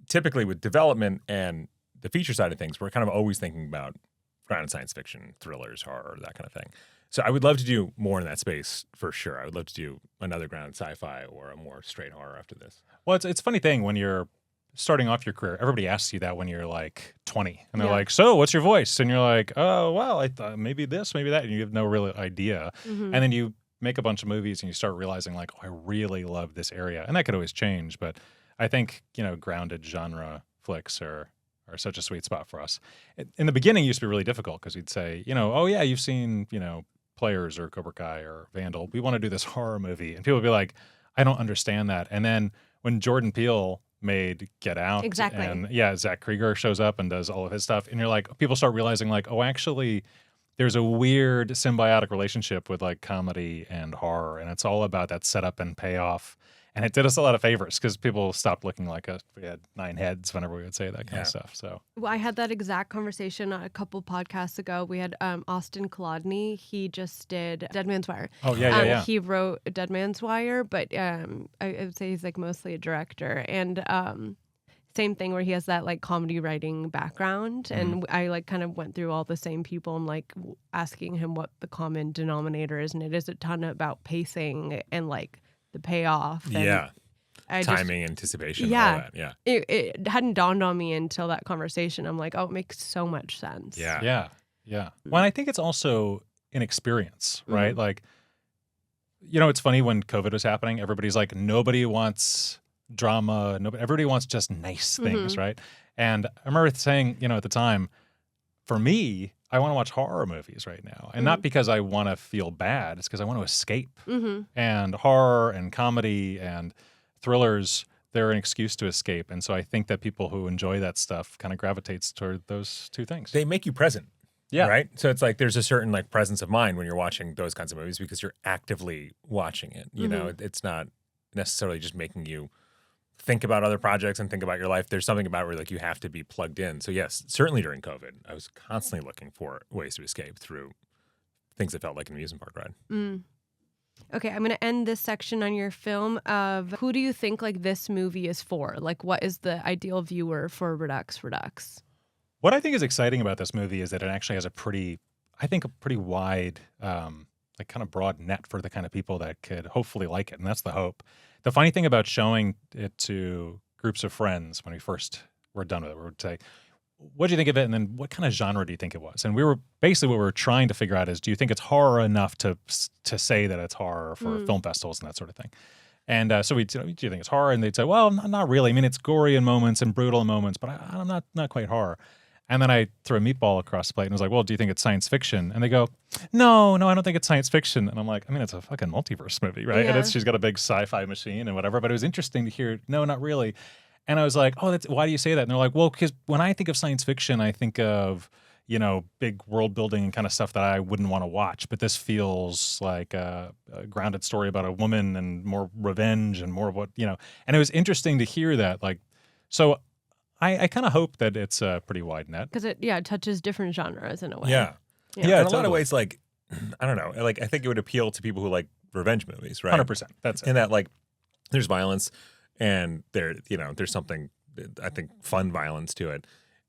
typically with development and the feature side of things, we're kind of always thinking about grounded science fiction, thrillers, horror, that kind of thing. So I would love to do more in that space for sure. I would love to do another grounded sci-fi or a more straight horror after this. Well, it's a funny thing when you're starting off your career. Everybody asks you that when you're like 20, and they're like, "So, what's your voice?" And you're like, "Oh, well, I thought maybe this, maybe that," and you have no real idea. And then you make a bunch of movies, and you start realizing like, "Oh, I really love this area," and that could always change. But I think grounded genre flicks are such a sweet spot for us. In the beginning, it used to be really difficult because we'd say, "Oh yeah, you've seen Players or Cobra Kai or Vandal. We want to do this horror movie," and people would be like, "I don't understand that." And then when Jordan Peele made Get Out. Exactly. And Zach Krieger shows up and does all of his stuff. And you're like, people start realizing like, oh, actually, there's a weird symbiotic relationship with like comedy and horror. And it's all about that setup and payoff. And it did us a lot of favors because people stopped looking like we had 9 heads whenever we would say that kind of stuff. So I had that exact conversation a couple podcasts ago. We had Austin Kolodny. He just did Dead Man's Wire. Oh, yeah. He wrote Dead Man's Wire, but I would say he's like mostly a director. And same thing where he has that like comedy writing background, and I like kind of went through all the same people and like asking him what the common denominator is, and it is a ton about pacing and like the payoff. And Yeah. I Timing, anticipation, Yeah. all that. Yeah. It hadn't dawned on me until that conversation. I'm like, oh, it makes so much sense. Yeah. Yeah. Well, I think it's also an experience, right? Mhm. Like, it's funny when COVID was happening, everybody's like, nobody wants drama. Everybody wants just nice things, right? And I remember saying, at the time, for me, I want to watch horror movies right now. And not because I want to feel bad. It's because I want to escape. And horror and comedy and thrillers, they're an excuse to escape. And so I think that people who enjoy that stuff kind of gravitates toward those two things. They make you present. Yeah. Right. So it's like there's a certain like presence of mind when you're watching those kinds of movies because you're actively watching it. You know, it's not necessarily just making you think about other projects and think about your life. There's something about it where like you have to be plugged in. So yes, certainly during COVID, I was constantly looking for ways to escape through things that felt like an amusement park ride. Okay, I'm going to end this section on your film of who do you think like this movie is for? Like what is the ideal viewer for Redux? What I think is exciting about this movie is that it actually has a pretty wide, like kind of broad net for the kind of people that could hopefully like it. And that's the hope. The funny thing about showing it to groups of friends when we first were done with it, we would say, what do you think of it? And then what kind of genre do you think it was? And what we were trying to figure out is, do you think it's horror enough to say that it's horror for film festivals and that sort of thing? And so we'd say, do you think it's horror? And they'd say, well, not really. I mean, it's gory in moments and brutal in moments, but I'm not quite horror. And then I threw a meatball across the plate and was like, well, do you think it's science fiction? And they go, no, I don't think it's science fiction. And I'm like, I mean, it's a fucking multiverse movie, right? Yeah. And she's got a big sci-fi machine and whatever. But it was interesting to hear, no, not really. And I was like, oh, why do you say that? And they're like, well, because when I think of science fiction, I think of, big world building and kind of stuff that I wouldn't want to watch. But this feels like a grounded story about a woman and more revenge and more of what, And it was interesting to hear that. Like, so I kind of hope that it's a pretty wide net. Because it touches different genres in a way. Yeah. Yeah. In a lot of ways, like, I don't know, like I think it would appeal to people who like revenge movies, right? 100%. That's it. In that like there's violence and there's something, I think, fun violence to it.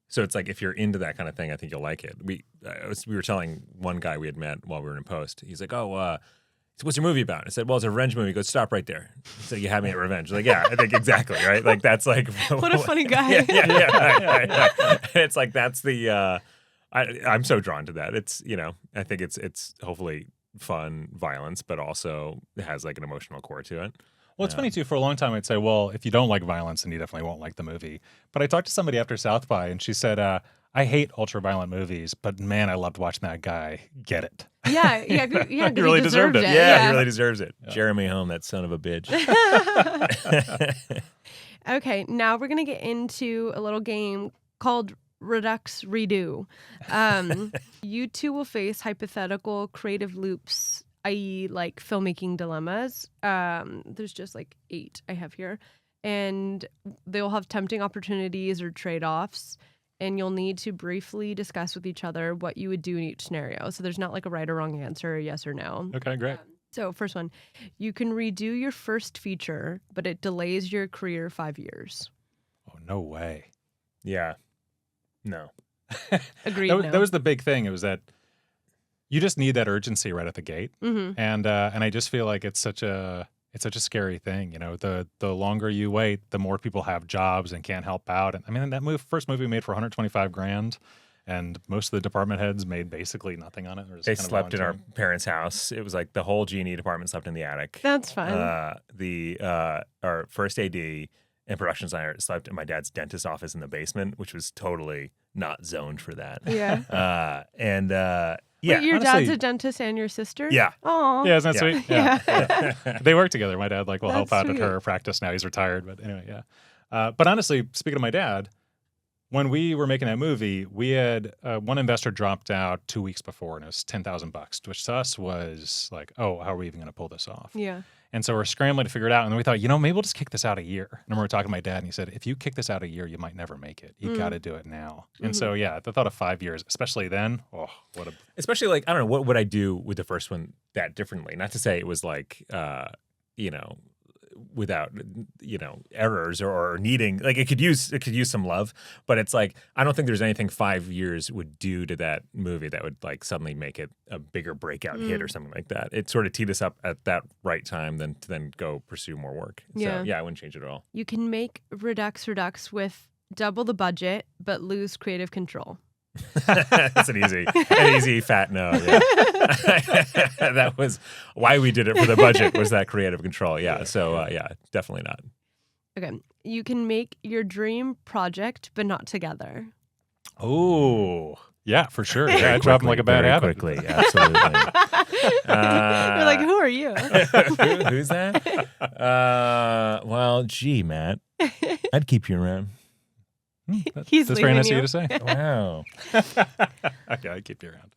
So it's like if you're into that kind of thing, I think you'll like it. We were telling one guy we had met while we were in post. He's like, "Oh, so what's your movie about?" I said, "Well, it's a revenge movie." He goes, "Stop right there." So you had me at revenge. Like, yeah, I think exactly, right? Like that's like What a funny guy. yeah. It's like that's the. I'm so drawn to that. It's I think it's hopefully fun violence, but also it has like an emotional core to it. Well, it's funny, too. For a long time, I'd say, well, if you don't like violence, then you definitely won't like the movie. But I talked to somebody after South by, and she said, I hate ultra-violent movies, but man, I loved watching that guy get it. Yeah. He really deserved it. Yeah, he really deserves it. Yeah. Jeremy Home, that son of a bitch. Okay, now we're going to get into a little game called Redux Redo. You two will face hypothetical creative loops, i.e. like filmmaking dilemmas. There's just like 8 I have here. And they'll have tempting opportunities or trade-offs. And you'll need to briefly discuss with each other what you would do in each scenario. So there's not like a right or wrong answer, yes or no. Okay, great. So first one, you can redo your first feature, but it delays your career 5 years. Oh, no way. Yeah. No. Agreed. That was the big thing. It was that you just need that urgency right at the gate, and I just feel like it's such a scary thing. The longer you wait, the more people have jobs and can't help out. And I mean, that first movie made for $125,000, and most of the department heads made basically nothing on it. They slept in our parents' house. It was like the whole G&E department slept in the attic. That's fun. Our first AD and production designer slept in my dad's dentist office in the basement, which was totally not zoned for that. Yeah. Yeah, Wait, your honestly, dad's a dentist and your sister? Yeah. Aw. Yeah, isn't that sweet? Yeah. They work together. My dad will help That's out at sweet. her practice now. He's retired, but anyway, yeah. But honestly, speaking of my dad, when we were making that movie, we had one investor dropped out 2 weeks before, and it was $10,000, which to us was like, oh, how are we even going to pull this off? Yeah. And so we're scrambling to figure it out. And then we thought, maybe we'll just kick this out a year. And we were talking to my dad, and he said, if you kick this out a year, you might never make it. You got to do it now. And so, yeah, the thought of 5 years, especially then, Especially like, I don't know, what would I do with the first one that differently? Not to say it was like, without errors or needing, like, it could use some love, but it's like I don't think there's anything 5 years would do to that movie that would like suddenly make it a bigger breakout hit or something like that. It sort of teed us up at that right time to then go pursue more work. Yeah. So yeah, I wouldn't change it at all. You can make Redux with double the budget but lose creative control. That's an easy fat no. Yeah. That was why we did it for the budget, was that creative control. Yeah. So yeah, definitely not. Okay. You can make your dream project but not together. Oh, yeah, for sure. Yeah, drop them like a bad habit. Quickly, absolutely. You're like, who are you? Who's that? Well, gee, Matt, I'd keep you around. He's That's very leaving nice you. of you to say. Wow. Okay, I'd keep you around.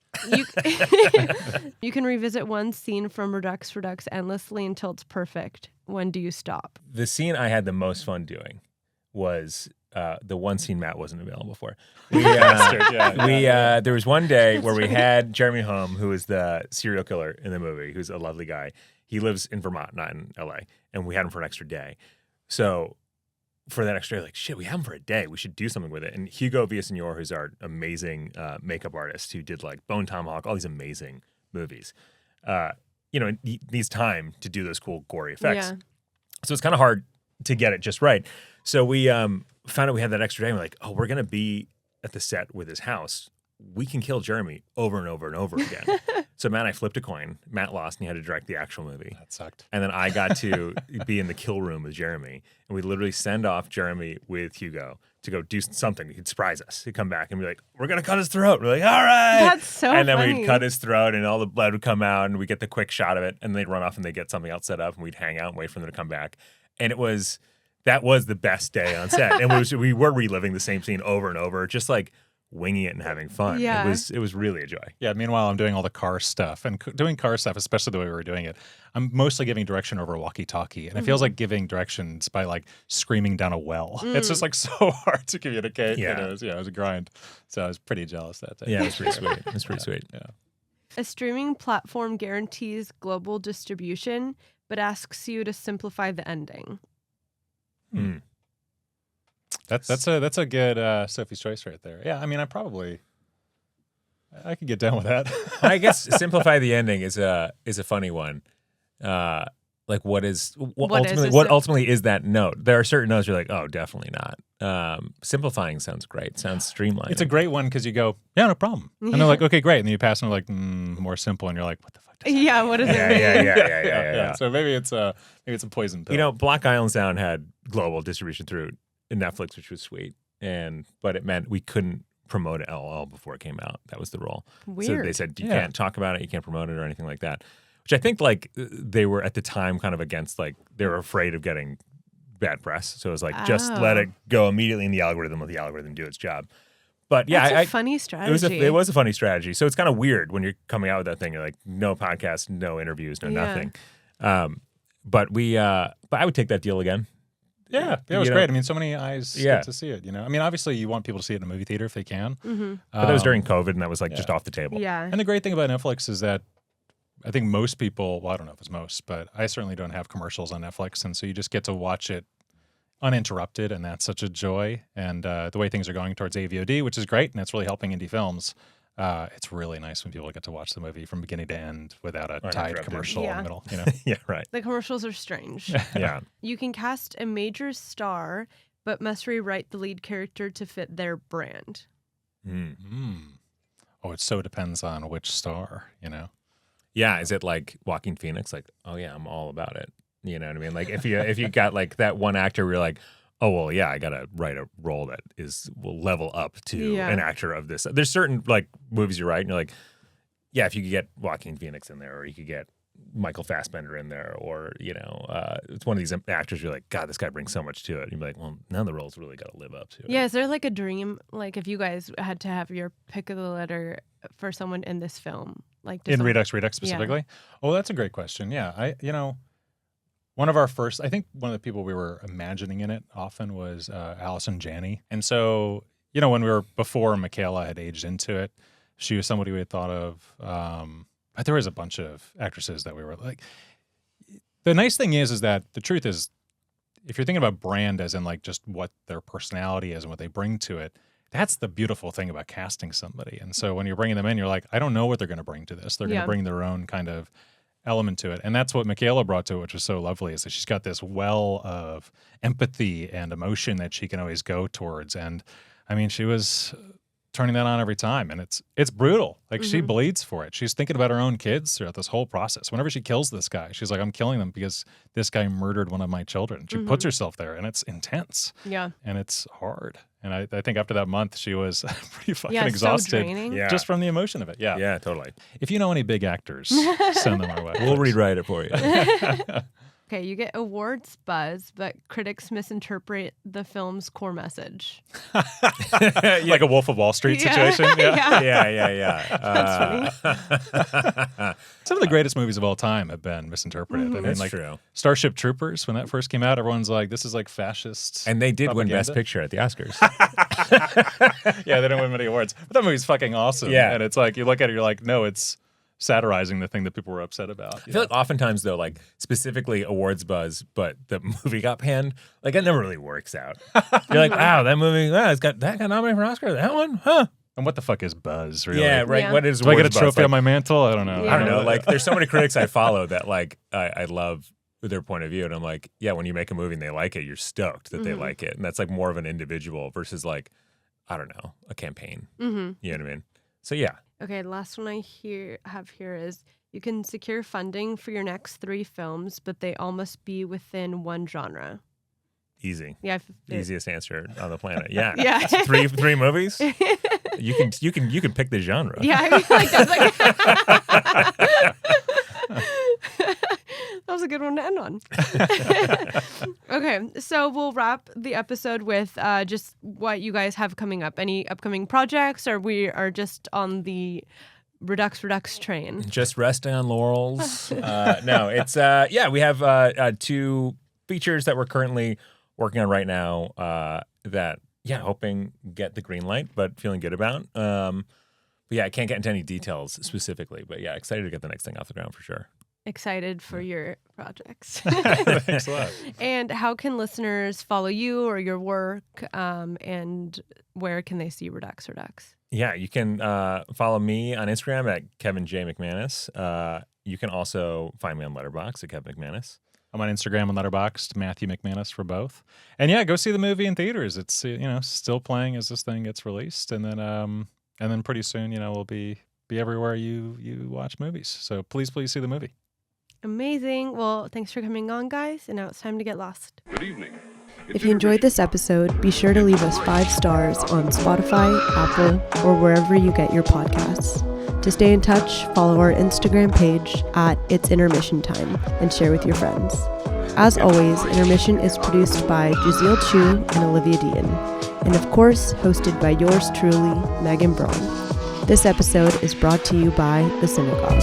You can revisit one scene from Redux endlessly until it's perfect. When do you stop? The scene I had the most fun doing was the one scene Matt wasn't available for. There was one day where we had Jeremy home, who is the serial killer in the movie, who's a lovely guy. He lives in Vermont, not in LA, and we had him for an extra day. So for that extra day, like, shit, we have him for a day. We should do something with it. And Hugo Villaseñor, who's our amazing makeup artist, who did like Bone Tomahawk, all these amazing movies, he needs time to do those cool gory effects. Yeah. So it's kind of hard to get it just right. So we found out we had that extra day. And we're like, oh, we're going to be at the set with his house. We can kill Jeremy over and over and over again. So Matt and I flipped a coin. Matt lost, and he had to direct the actual movie. That sucked. And then I got to be in the kill room with Jeremy. And we literally send off Jeremy with Hugo to go do something. He'd surprise us. He'd come back and be like, we're going to cut his throat. We're like, all right. That's so And then funny. we'd cut his throat, and all the blood would come out, and we get the quick shot of it. And they'd run off, and they'd get something else set up, and we'd hang out and wait for them to come back. And that was the best day on set. And we were reliving the same scene over and over, just like winging it and having fun. Yeah. It was really a joy. Yeah, meanwhile, I'm doing all the car stuff. And doing car stuff, especially the way we were doing it, I'm mostly giving direction over a walkie-talkie. And it feels like giving directions by like screaming down a well. It's just like so hard to communicate. Yeah. It was a grind. So I was pretty jealous that day. Yeah, it was pretty sweet. It was pretty sweet. Yeah. A streaming platform guarantees global distribution, but asks you to simplify the ending. Mm. That's a good Sophie's Choice right there. Yeah, I mean, I could get down with that. I guess simplify the ending is a funny one. Like what ultimately is that note? There are certain notes you're like, oh, definitely not. Simplifying sounds great. Sounds streamlined. It's a great one because you go, yeah, no problem. And they're like, okay, great. And then you pass and they're like, more simple. And you're like, what the fuck does that Yeah, what is it? yeah. So maybe it's a poison pill. Black Island Sound had global distribution through Netflix, which was sweet, but it meant we couldn't promote it LOL before it came out. That was the rule. Weird. So they said you can't talk about it, you can't promote it or anything like that. Which I think like they were at the time kind of against, like they were afraid of getting bad press. So it was like just let it go immediately in the algorithm, let the algorithm do its job. But yeah, That's a funny strategy. It was a funny strategy. So it's kind of weird when you're coming out with that thing. You're like, no podcast, no interviews, no nothing. But I would take that deal again. Yeah, it was great. I mean, so many eyes get to see it, I mean, obviously you want people to see it in a movie theater if they can. But that was during COVID, and that was like just off the table. Yeah. And the great thing about Netflix is that I think most people, well, I don't know if it's most, but I certainly don't have commercials on Netflix. And so you just get to watch it uninterrupted, and that's such a joy. And the way things are going towards AVOD, which is great, and it's really helping indie films. It's really nice when people get to watch the movie from beginning to end without a tied commercial in the middle. Yeah, right. The commercials are strange. Yeah. You can cast a major star, but must rewrite the lead character to fit their brand. Oh, it so depends on which star, Yeah, is it like Joaquin Phoenix? Like, oh yeah, I'm all about it. You know what I mean? Like if you got like that one actor where you're like, oh well, yeah, I gotta write a role that will level up to an actor of this. There's certain like movies you write, and you're like, yeah, if you could get Joaquin Phoenix in there, or you could get Michael Fassbender in there, or it's one of these actors you're like, God, this guy brings so much to it. And you'd be like, well, none of the roles really got to live up to it. Yeah, is there like a dream, like if you guys had to have your pick of the litter for someone in this film, like in Redux specifically? Yeah. Oh, that's a great question. Yeah, one of our first, I think one of the people we were imagining in it often was Allison Janney. And so, when before Michaela had aged into it, she was somebody we had thought of. But there was a bunch of actresses that we were like, The nice thing is that the truth is, if you're thinking about brand as in like just what their personality is and what they bring to it, that's the beautiful thing about casting somebody. And so when you're bringing them in, you're like, I don't know what they're going to bring to this. They're going to bring their own kind of element to it. And that's what Michaela brought to it, which was so lovely, is that she's got this well of empathy and emotion that she can always go towards. And I mean, she was turning that on every time, and it's brutal. Like she bleeds for it. She's thinking about her own kids throughout this whole process. Whenever she kills this guy, she's like, I'm killing them because this guy murdered one of my children. She puts herself there, and it's intense. Yeah. And it's hard. And I think after that month, she was pretty fucking So exhausted draining. just from the emotion of it. Yeah. Yeah, totally. If you know any big actors, send them our way. We'll rewrite it for you. Okay, you get awards buzz, but critics misinterpret the film's core message. Like a Wolf of Wall Street situation. Yeah. That's funny. Some of the greatest movies of all time have been misinterpreted. I mean, That's like true. Starship Troopers, when that first came out, everyone's like, this is like fascist. And they did win propaganda. Best Picture at the Oscars. Yeah, they didn't win many awards. But that movie's fucking awesome. Yeah. And it's like, you look at it, you're like, no, it's satirizing the thing that people were upset about. I feel like oftentimes, though, like specifically awards buzz, but the movie got panned, like it never really works out. You're like, wow, that movie, it's got that got nominated for an Oscar. That one, huh? And what the fuck is buzz, really? Yeah, right. Yeah. What is Do I get a awards buzz? trophy Like, on my mantle? I don't know. Yeah. I don't know. Like, there's so many critics I follow that like I love their point of view, and I'm like, yeah, when you make a movie and they like it, you're stoked that they like it, and that's like more of an individual versus like, I don't know, a campaign. You know what I mean? So yeah. Okay, the last one I have here is you can secure funding for your next 3 films, but they all must be within one genre. Easy. Yeah. Easiest answer on the planet. Yeah. Yeah. Three movies. You can pick the genre. Yeah, I mean, like that's like that was a good one to end on. Okay, so we'll wrap the episode with just what you guys have coming up. Any upcoming projects, or we are just on the Redux train? Just resting on laurels. No, it's we have 2 features that we're currently working on right now that hoping get the green light, but feeling good about. But yeah, I can't get into any details specifically, but yeah, excited to get the next thing off the ground for sure. Excited for your projects. Thanks a lot. And how can listeners follow you or your work, and where can they see Redux? Yeah, you can follow me on Instagram at Kevin J. McManus. You can also find me on Letterboxd at Kevin McManus. I'm on Instagram and Letterboxd, Matthew McManus for both. And yeah, go see the movie in theaters. It's still playing as this thing gets released, and then pretty soon we'll be everywhere you watch movies. So please see the movie. Amazing. Well, thanks for coming on, guys. And now it's time to get lost. Good evening. If you enjoyed this episode, be sure to leave us 5 stars on Spotify, Apple, or wherever you get your podcasts. To stay in touch, follow our Instagram page at It's Intermission Time and share with your friends. As always, Intermission is produced by Jazeel Chu and Olivia Dean, and of course, hosted by yours truly, Megan Braun. This episode is brought to you by The Synagogue.